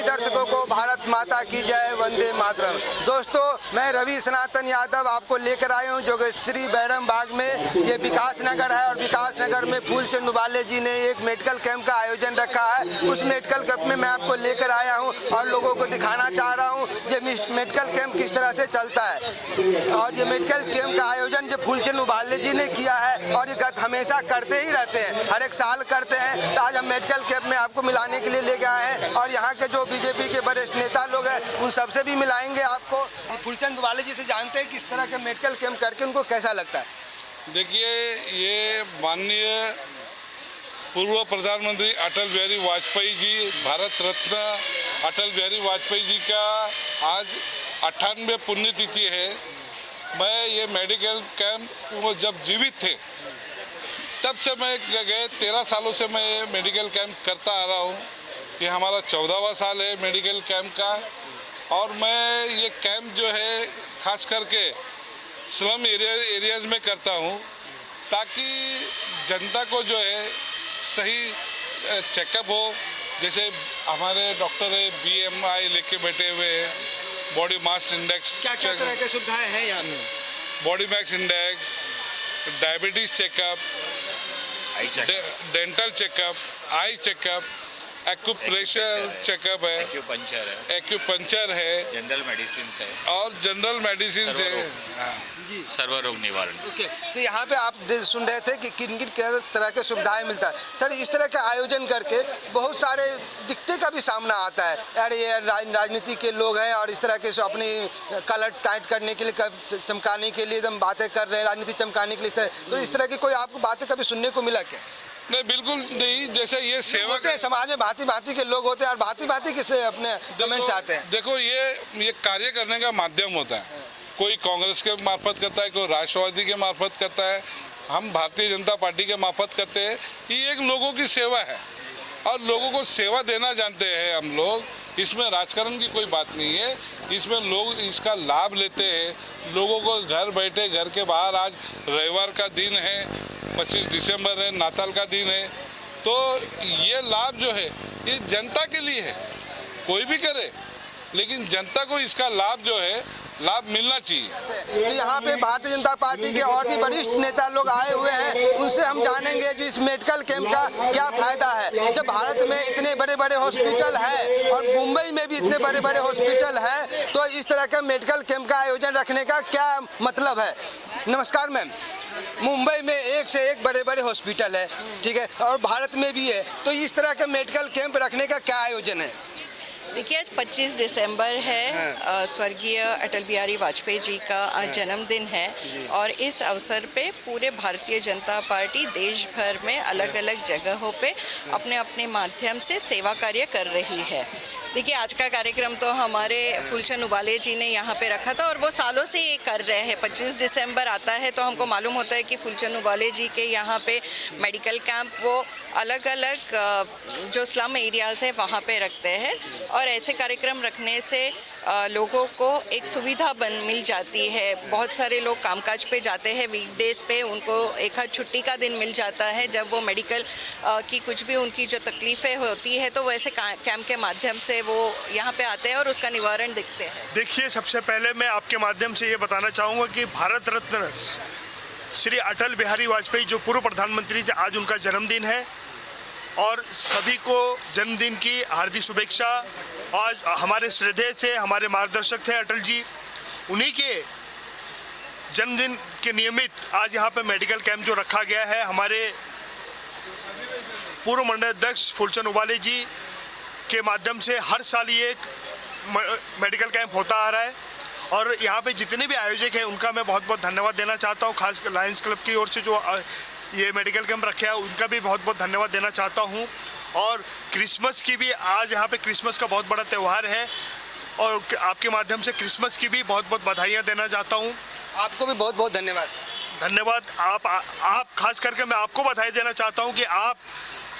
सभी दर्शकों को भारत माता की जय, वंदे मातरम। दोस्तों, मैं रवि सनातन यादव आपको लेकर आया हूँ जोगेश्वरी बैरम बाग में। ये विकास नगर है और विकास नगर में फूलचंद उबाले जी ने एक मेडिकल कैंप का आयोजन रखा है। उस मेडिकल कैंप में मैं आपको लेकर आया हूँ और लोगों को दिखाना चाह रहा हूँ ये मेडिकल कैंप किस तरह से चलता है। और ये मेडिकल कैंप का आयोजन जो फूलचंद उबाले जी ने किया है और ये हमेशा करते ही रहते हैं, हर एक साल करते हैं। तो आज हम मेडिकल कैंप में आपको मिलाने के लिए लेके आए हैं और यहाँ के जो बीजेपी के वरिष्ठ नेता लोग हैं उन सबसे भी मिलाएंगे आपको। फूलचंद उबाले जी से जानते हैं किस तरह के मेडिकल कैंप करके उनको कैसा लगता है। देखिए, ये माननीय पूर्व प्रधानमंत्री अटल बिहारी वाजपेयी जी, भारत रत्न अटल बिहारी वाजपेयी जी का आज 98 पुण्यतिथि है। मैं ये मेडिकल कैंप वो जब जीवित थे तब से मैं गए 13 सालों से मैं ये मेडिकल कैंप करता आ रहा हूँ। ये हमारा 14वां साल है मेडिकल कैंप का। और मैं ये कैंप जो है खास करके स्लम एरियाज़ में करता हूँ ताकि जनता को जो है सही चेकअप हो। जैसे हमारे डॉक्टर है BMI लेके बैठे हुए हैं, बॉडी मास इंडेक्स, क्या क्या तरह की सुविधाएं हैं यहाँ में? Body mass index, diabetes checkup, dental checkup, eye checkup, acupressure checkup है, एक्यूपंचर है, जनरल मेडिसिन है और जनरल मेडिसिन है, सर्व रोग निवारण। ओके, तो यहाँ पे आप सुन रहे थे कि किन किन तरह के सुविधाएं मिलता है। सर, इस तरह का आयोजन करके बहुत सारे दिक्कतें का भी सामना आता है। यार ये राजनीति के लोग हैं और इस तरह के अपनी कलर टाइट करने के लिए, चमकाने के लिए एकदम बातें कर रहे हैं, राजनीति चमकाने के लिए। तो इस तरह की कोई आपको बातें कभी सुनने को मिला क्या? नहीं, बिल्कुल नहीं। जैसे ये सेवा होते हैं समाज में, भांति भांति के लोग होते हैं और भांति भांति किसे अपने कमेंट्स आते हैं। देखो, ये कार्य करने का माध्यम होता है। कोई कांग्रेस के मार्फत करता है, कोई राष्ट्रवादी के मार्फत करता है, हम भारतीय जनता पार्टी के मार्फत करते हैं। ये एक लोगों की सेवा है और लोगों को सेवा देना जानते हैं हम लोग। इसमें राजकारण की कोई बात नहीं है। इसमें लोग इसका लाभ लेते हैं। लोगों को घर बैठे, घर के बाहर, आज रविवार का दिन है, 25 दिसंबर है, नाताल का दिन है, तो ये लाभ जो है ये जनता के लिए है। कोई भी करे, लेकिन जनता को इसका लाभ जो है लाभ मिलना चाहिए। तो यहाँ पे भारतीय जनता पार्टी के और भी वरिष्ठ नेता लोग आए हुए हैं, उनसे हम जानेंगे जो इस मेडिकल कैंप का क्या फायदा है। जब भारत में इतने बड़े बड़े हॉस्पिटल है और मुंबई में भी इतने बड़े बड़े हॉस्पिटल है, तो इस तरह का मेडिकल कैंप का आयोजन रखने का क्या मतलब है। नमस्कार मैम, मुंबई में एक से एक बड़े बड़े हॉस्पिटल है, ठीक है, और भारत में भी है, तो इस तरह का मेडिकल कैंप रखने का क्या आयोजन है? देखिए, आज 25 दिसंबर है, स्वर्गीय अटल बिहारी वाजपेयी जी का आज जन्मदिन है और इस अवसर पे पूरे भारतीय जनता पार्टी देश भर में अलग अलग जगहों पे अपने अपने माध्यम से सेवा कार्य कर रही है। देखिए, आज का कार्यक्रम तो हमारे फूलचंद उबाले जी ने यहाँ पे रखा था और वो सालों से ये कर रहे हैं। 25 दिसंबर आता है तो हमको मालूम होता है कि फूलचंद उबाले जी के यहाँ पे मेडिकल कैंप वो अलग अलग जो स्लम एरियाज़ है वहाँ पे रखते हैं और ऐसे कार्यक्रम रखने से लोगों को एक सुविधा मिल जाती है। बहुत सारे लोग कामकाज पे जाते हैं वीकडेज़ पे, उनको एक आध छुट्टी का दिन मिल जाता है जब वो मेडिकल की कुछ भी उनकी जो तकलीफ़ें होती है तो वैसे कैंप के माध्यम से वो यहाँ पे आते हैं और उसका निवारण दिखते हैं। देखिए, सबसे पहले मैं आपके माध्यम से ये बताना चाहूँगा कि भारत रत्न श्री अटल बिहारी वाजपेयी जो पूर्व प्रधानमंत्री थे, आज उनका जन्मदिन है और सभी को जन्मदिन की हार्दिक शुभेच्छा। आज हमारे श्रद्धेय थे, हमारे मार्गदर्शक थे अटल जी, उन्हीं के जन्मदिन के नियमित आज यहाँ पे मेडिकल कैंप जो रखा गया है, हमारे पूर्व मंडल अध्यक्ष फूलचंद उबाले जी के माध्यम से हर साल ये एक मेडिकल कैंप होता आ रहा है और यहाँ पे जितने भी आयोजक हैं उनका मैं बहुत बहुत धन्यवाद देना चाहता हूँ। खास लायंस क्लब की ओर से जो ये मेडिकल कैंप रखे है उनका भी बहुत बहुत धन्यवाद देना चाहता हूँ। और क्रिसमस की भी, आज यहाँ पे क्रिसमस का बहुत बड़ा त्यौहार है और आपके माध्यम से क्रिसमस की भी बहुत बहुत बधाइयाँ देना चाहता हूँ। आपको भी बहुत बहुत धन्यवाद। धन्यवाद। आप खास करके मैं आपको बधाई देना चाहता हूँ कि आप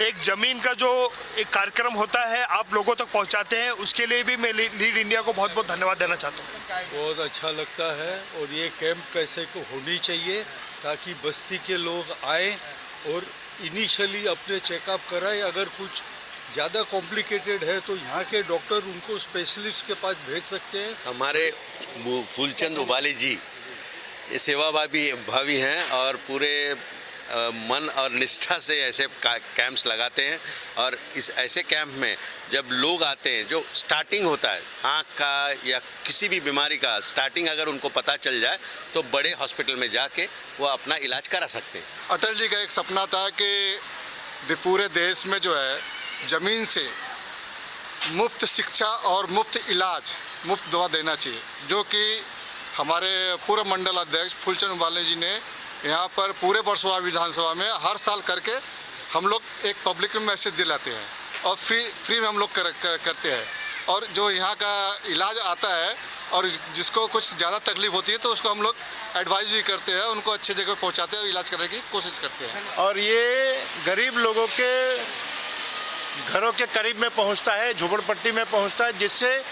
एक ज़मीन का जो एक कार्यक्रम होता है आप लोगों तक पहुंचाते हैं, उसके लिए भी मैं लीड इंडिया को बहुत बहुत धन्यवाद देना चाहता हूं। बहुत अच्छा लगता है और ये कैंप कैसे को होनी चाहिए ताकि बस्ती के लोग आए और इनिशियली अपने चेकअप कराएं। अगर कुछ ज़्यादा कॉम्प्लिकेटेड है तो यहाँ के डॉक्टर उनको स्पेशलिस्ट के पास भेज सकते हैं। हमारे फूलचंद उबाले जी ये सेवाभावी हैं और पूरे मन और निष्ठा से ऐसे कैंप्स लगाते हैं। और इस ऐसे कैंप में जब लोग आते हैं, जो स्टार्टिंग होता है आँख का या किसी भी बीमारी का स्टार्टिंग अगर उनको पता चल जाए तो बड़े हॉस्पिटल में जाके वो अपना इलाज करा सकते हैं। अटल जी का एक सपना था कि पूरे देश में जो है ज़मीन से मुफ्त शिक्षा और मुफ्त इलाज, मुफ्त दवा देना चाहिए, जो कि हमारे पूर्व मंडल अध्यक्ष फूलचंद उबाले जी ने यहाँ पर पूरे बरसोवा विधानसभा में हर साल करके हम लोग एक पब्लिक में मैसेज दिलाते हैं और फ्री में हम लोग करते हैं। और जो यहाँ का इलाज आता है और जिसको कुछ ज़्यादा तकलीफ होती है तो उसको हम लोग एडवाइस भी करते हैं, उनको अच्छी जगह पहुँचाते हैं और इलाज करने की कोशिश करते हैं। और ये गरीब लोगों के घरों के करीब में पहुंचता है, झोपड़पट्टी में पहुंचता है, जिससे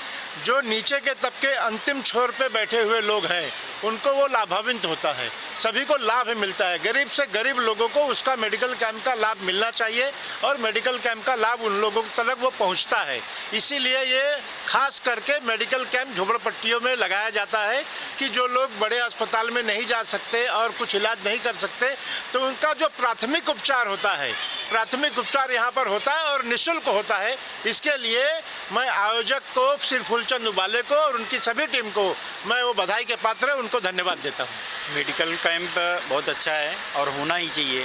जो नीचे के तबके अंतिम छोर पे बैठे हुए लोग हैं उनको वो लाभान्वित होता है, सभी को लाभ मिलता है। गरीब से गरीब लोगों को उसका मेडिकल कैंप का लाभ मिलना चाहिए और मेडिकल कैंप का लाभ उन लोगों तक वो पहुंचता है। इसीलिए ये खास करके मेडिकल कैंप झोपड़पट्टियों में लगाया जाता है कि जो लोग बड़े अस्पताल में नहीं जा सकते और कुछ इलाज नहीं कर सकते तो उनका जो प्राथमिक उपचार होता है, प्राथमिक उपचार यहाँ पर होता है और निःशुल्क होता है। इसके लिए मैं आयोजक को श्री फूलचंद उबाले को और उनकी सभी टीम को मैं वो बधाई के पात्र है, उनको धन्यवाद देता हूँ। मेडिकल कैंप बहुत अच्छा है और होना ही चाहिए,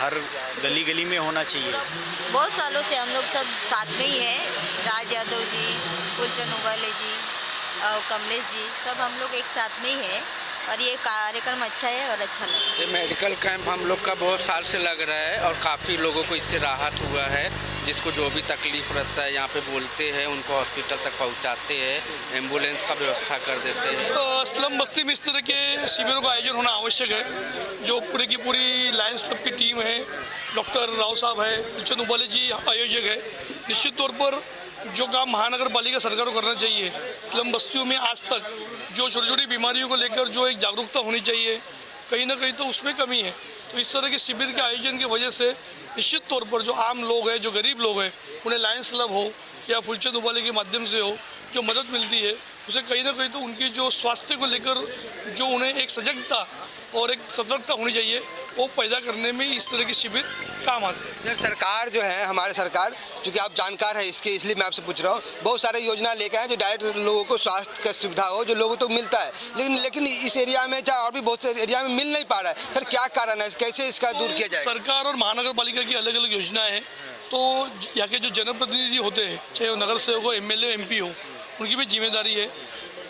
हर गली गली में होना चाहिए। बहुत सालों से हम लोग सब साथ में ही हैं, राज यादव जी, फूलचंद उबाले जी और कमलेश जी, सब हम लोग एक साथ में ही हैं और ये कार्यक्रम अच्छा है और अच्छा लगा। ये मेडिकल कैंप हम लोग का बहुत साल से लग रहा है और काफ़ी लोगों को इससे राहत हुआ है। जिसको जो भी तकलीफ़ रहता है यहाँ पे बोलते हैं, उनको हॉस्पिटल तक पहुँचाते हैं, एम्बुलेंस का व्यवस्था कर देते हैं। स्लम बस्ती में इस तरह के शिविरों का आयोजन होना आवश्यक है। जो पूरे की पूरी लायंस क्लब की टीम है, डॉक्टर राव साहब है, फूलचंद उबाले जी आयोजक है। निश्चित तौर पर जो काम महानगर पालिका सरकार को करना चाहिए, स्लम बस्तियों में आज तक जो छोटी छोटी बीमारियों को लेकर जो एक जागरूकता होनी चाहिए, कहीं ना कहीं तो उसमें कमी है। तो इस तरह के शिविर के आयोजन की वजह से निश्चित तौर पर जो आम लोग हैं, जो गरीब लोग हैं, उन्हें लायंस क्लब हो या फूलचंद उबाले के माध्यम से हो जो मदद मिलती है, उसे कहीं ना कहीं तो उनकी जो स्वास्थ्य को लेकर जो उन्हें एक सजगता और एक सतर्कता होनी चाहिए, वो पैदा करने में इस तरह के शिविर काम आते हैं। सर, सरकार जो है, हमारे सरकार, चूँकि आप जानकार हैं इसके, इसलिए मैं आपसे पूछ रहा हूँ, बहुत सारे योजना लेकर आए जो डायरेक्ट लोगों को स्वास्थ्य का सुविधा हो, जो लोगों को मिलता है, लेकिन इस एरिया में चाहे और भी बहुत से एरिया में मिल नहीं पा रहा है। सर, क्या कारण है, कैसे इसका दूर किया जाए? सरकार और महानगर पालिका की अलग अलग योजनाएं हैं, तो यहाँ के जो जनप्रतिनिधि होते हैं, चाहे वो नगर सेवक हो, MLA MP हो, उनकी भी जिम्मेदारी है।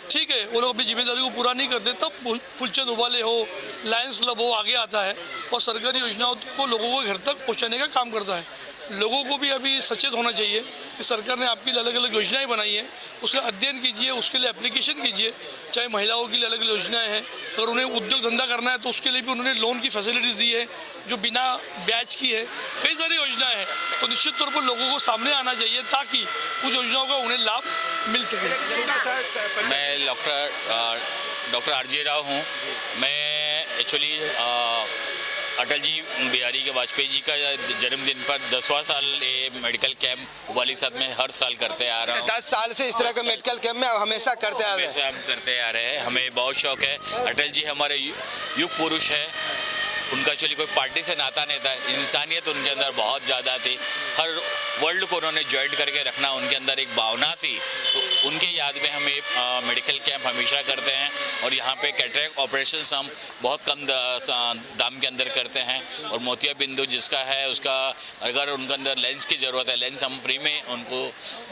ठीक है, वो लोग अपनी जिम्मेदारी को पूरा नहीं करते, तब फूलचंद उबाले हो, लायंस क्लब हो आगे आता है और सरकारी योजनाओं को लोगों को घर तक पहुंचाने का काम करता है। लोगों को भी अभी सचेत होना चाहिए कि सरकार ने आपके लिए अलग अलग योजनाएं बनाई हैं, उसका अध्ययन कीजिए, उसके लिए एप्लीकेशन कीजिए। चाहे महिलाओं के लिए अलग अलग योजनाएं हैं, अगर उन्हें उद्योग धंधा करना है तो उसके लिए भी उन्होंने लोन की फैसिलिटीज़ दी है जो बिना ब्याज की है। कई सारी योजनाएं हैं, तो निश्चित तौर पर लोगों को सामने आना चाहिए ताकि उस योजनाओं का उन्हें लाभ मिल सके। मैं डॉक्टर RJ राव हूँ। मैं एक्चुअली अटल जी बिहारी के वाजपेयी जी का जन्मदिन पर 10वां साल ये मेडिकल कैंप उबाली साथ में हर साल करते आ रहा हूँ। 10 साल से इस तरह के मेडिकल कैंप में हमेशा करते आ रहे हैं। हम करते आ रहे हैं, हमें बहुत शौक है। अटल जी हमारे युग पुरुष है, उनका एक्चुअली कोई पार्टी से नाता नहीं था, इंसानियत उनके अंदर बहुत ज़्यादा थी। हर वर्ल्ड को उन्होंने जॉइंट करके रखना उनके अंदर एक भावना थी, तो उनके याद में हम ये मेडिकल कैंप हमेशा करते हैं। और यहाँ पे कैटरेक्ट ऑपरेशंस हम बहुत कम दाम के अंदर करते हैं, और मोतिया बिंदु जिसका है उसका अगर उनके अंदर लेंस की ज़रूरत है, लेंस हम फ्री में उनको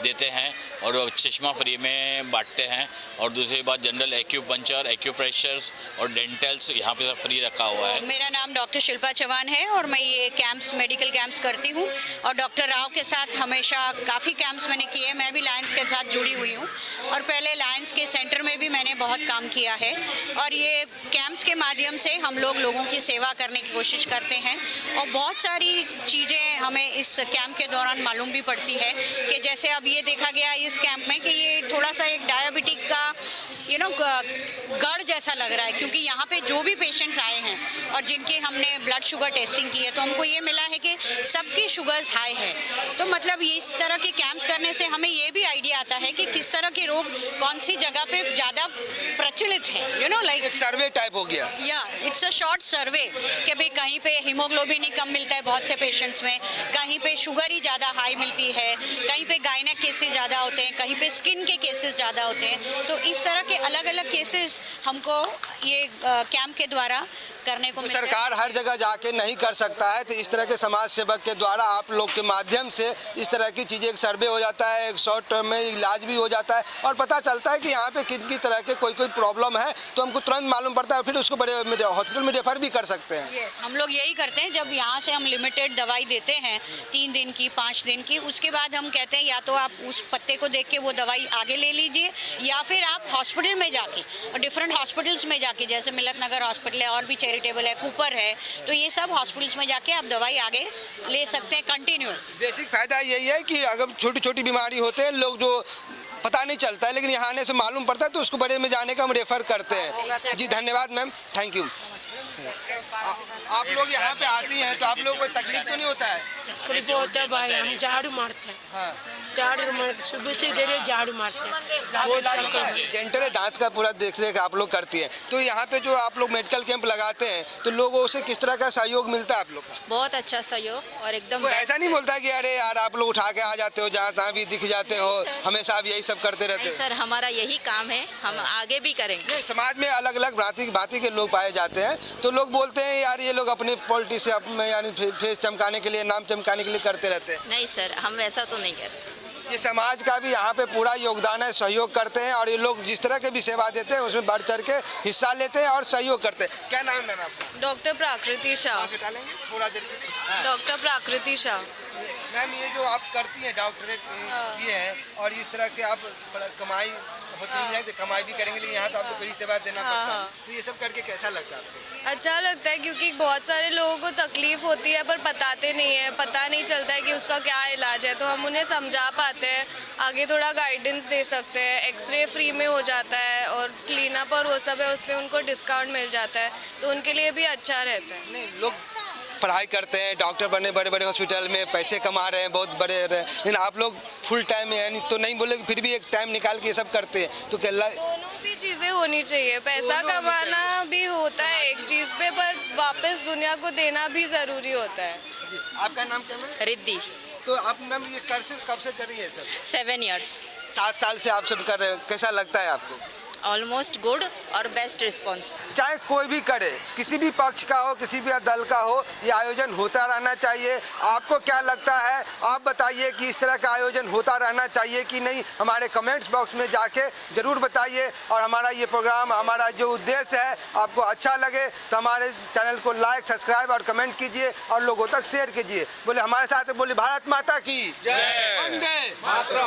देते हैं और चश्मा फ्री में बांटते हैं। और दूसरी बात, जनरल एक्यूपंक्चर, एक्यूप्रेशर्स और डेंटल्स यहाँ पे सब फ्री रखा हुआ है। मेरा नाम डॉक्टर शिल्पा चौहान है और मैं ये कैंप्स, मेडिकल कैंप्स करती हूँ और डॉक्टर राव के साथ हमेशा काफ़ी कैंप्स मैंने किए। मैं भी लायंस के साथ जुड़ी हुई हूँ और पहले लायंस के सेंटर में भी मैंने बहुत काम किया है। और ये कैंप्स के माध्यम से हम लोगों की सेवा करने की कोशिश करते हैं और बहुत सारी चीज़ें हमें इस कैंप के दौरान मालूम भी पड़ती है कि जैसे अब ये देखा गया इस कैंप में कि ये थोड़ा सा एक डायबिटिक का गढ़ जैसा लग रहा है, क्योंकि यहाँ पे जो भी पेशेंट्स आए हैं और जिनके हमने ब्लड शुगर टेस्टिंग की है तो हमको ये मिला है कि सबकी शुगर्स हाई है। तो मतलब ये इस तरह के कैंप्स करने से हमें ये भी आइडिया आता है कि किस तरह के रोग कौन सी जगह पे ज़्यादा प्रचलित है, लाइक एक सर्वे टाइप हो गया। या इट्स अ शॉर्ट सर्वे कि भाई कहीं पे हीमोग्लोबिन ही कम मिलता है बहुत से पेशेंट्स में, कहीं पे शुगर ही ज़्यादा हाई मिलती है, कहीं पे गायनेक केसेस ज़्यादा होते हैं, कहीं पे स्किन के केसेस ज़्यादा होते हैं। तो इस तरह के अलग अलग केसेस हमको ये कैंप के द्वारा करने को मिलता है। सरकार हर जगह जाके नहीं कर सकता है, तो इस तरह के समाज सेवक के द्वारा आप लोग के माध्यम से इस तरह की चीज़ें, एक सर्वे हो जाता है, एक शॉर्ट टर्म में इलाज भी हो जाता है और पता चलता है कि यहाँ पे किन तरह के कोई प्रॉब्लम है तो हमको तुरंत मालूम पड़ता है, फिर उसको बड़े हॉस्पिटल में रेफर भी कर सकते हैं। यस, हम लोग यही करते हैं। जब यहाँ से हम लिमिटेड दवाई देते हैं 3 दिन की, 5 दिन की, उसके बाद हम कहते हैं या तो आप उस पत्ते को देख के वो दवाई आगे ले लीजिए या फिर आप हॉस्पिटल में जाके और डिफरेंट हॉस्पिटल्स में जाके, जैसे मिलत नगर हॉस्पिटल है और भी चैरिटेबल है, कूपर है, तो ये सब हॉस्पिटल्स में जाके आप दवाई आगे ले सकते हैं कंटिन्यूअस। बेसिक फायदा यही है कि अगर छोटी छोटी बीमारी होते हैं लोग जो पता नहीं चलता है, लेकिन यहाँ आने से मालूम पड़ता है तो उसको बड़े में जाने का हम रेफर करते हैं। जी धन्यवाद मैम, थैंक यू। आप लोग यहाँ पे आती हैं तो आप लोगों को तकलीफ तो नहीं होता है? तकलीफ होता है भाई, हम झाड़ू मारते हैं। हाँ। झाड़ू मार सुबह से देर झाड़ू मारते हैं। डेंटल दांत का पूरा देख रेख आप लोग करती है, तो यहाँ पे जो आप लोग मेडिकल कैंप लगाते हैं तो लोगों से किस तरह का सहयोग मिलता है आप लोग का? बहुत अच्छा सहयोग और एकदम ऐसा नहीं बोलता कि अरे यार आप लोग उठा के आ जाते हो, जहाँ तहाँ भी दिख जाते हो, हमेशा आप यही सब करते रहते हो? सर, हमारा यही काम है, हम आगे भी करेंगे। समाज में अलग अलग भांति के लोग पाए जाते हैं, तो लोग बोलते हैं यार ये लोग अपने पॉलिटिक्स से यानी फेस चमकाने के लिए, नाम चमकाने के लिए करते रहते हैं। नहीं सर, हम वैसा तो नहीं करते। ये समाज का भी यहाँ पे पूरा योगदान है, सहयोग करते हैं और ये लोग जिस तरह के भी सेवा देते हैं उसमें बढ़ चढ़ के हिस्सा लेते हैं और सहयोग करते हैं। क्या नाम है मैम आपका? डॉक्टर प्राकृति शाह। थोड़ा देर डॉक्टर प्राकृति शाह। मैम, ये जो आप करती हैं डॉक्टरेट किए हैं और इस तरह के आप कमाई होती है, कमाई भी करेंगे लेकिन यहाँ तो आपको बड़ी सेवा देना पड़ता है, तो ये सब करके कैसा लगता है आपको? अच्छा लगता है क्योंकि बहुत सारे लोगों को तकलीफ होती है पर बताते नहीं है, पता नहीं चलता है कि उसका क्या इलाज है, तो हम उन्हें समझा पाते हैं, आगे थोड़ा गाइडेंस दे सकते हैं। एक्सरे फ्री में हो जाता है और क्लीनअप और वो सब है, उस पर उनको डिस्काउंट मिल जाता है, तो उनके लिए भी अच्छा रहता है। नहीं, लोग पढ़ाई करते हैं, डॉक्टर बनने बड़े बड़े हॉस्पिटल में पैसे कमा रहे हैं, बहुत बड़े रहे, लेकिन आप लोग फुल टाइम में यानी तो नहीं बोले, फिर भी एक टाइम निकाल के ये सब करते हैं, तो क्या दोनों भी चीज़ें होनी चाहिए। पैसा कमाना भी होता है एक चीज़ पे, पर वापस दुनिया को देना भी ज़रूरी होता है। आपका नाम क्या है? रिद्धि। तो आप मैम ये कब से कर रही है सर? 7 years। 7 साल से आप सब कर रहे हो, कैसा लगता है आपको? ऑलमोस्ट गुड और बेस्ट रिस्पॉन्स। चाहे कोई भी करे, किसी भी पक्ष का हो, किसी भी दल का हो, ये आयोजन होता रहना चाहिए। आपको क्या लगता है, आप बताइए कि इस तरह का आयोजन होता रहना चाहिए कि नहीं, हमारे कमेंट्स बॉक्स में जाके ज़रूर बताइए। और हमारा ये प्रोग्राम, हमारा जो उद्देश्य है, आपको अच्छा लगे तो हमारे चैनल को लाइक, सब्सक्राइब और कमेंट कीजिए और लोगों तक शेयर कीजिए। बोले हमारे साथ बोले भारत माता की जय।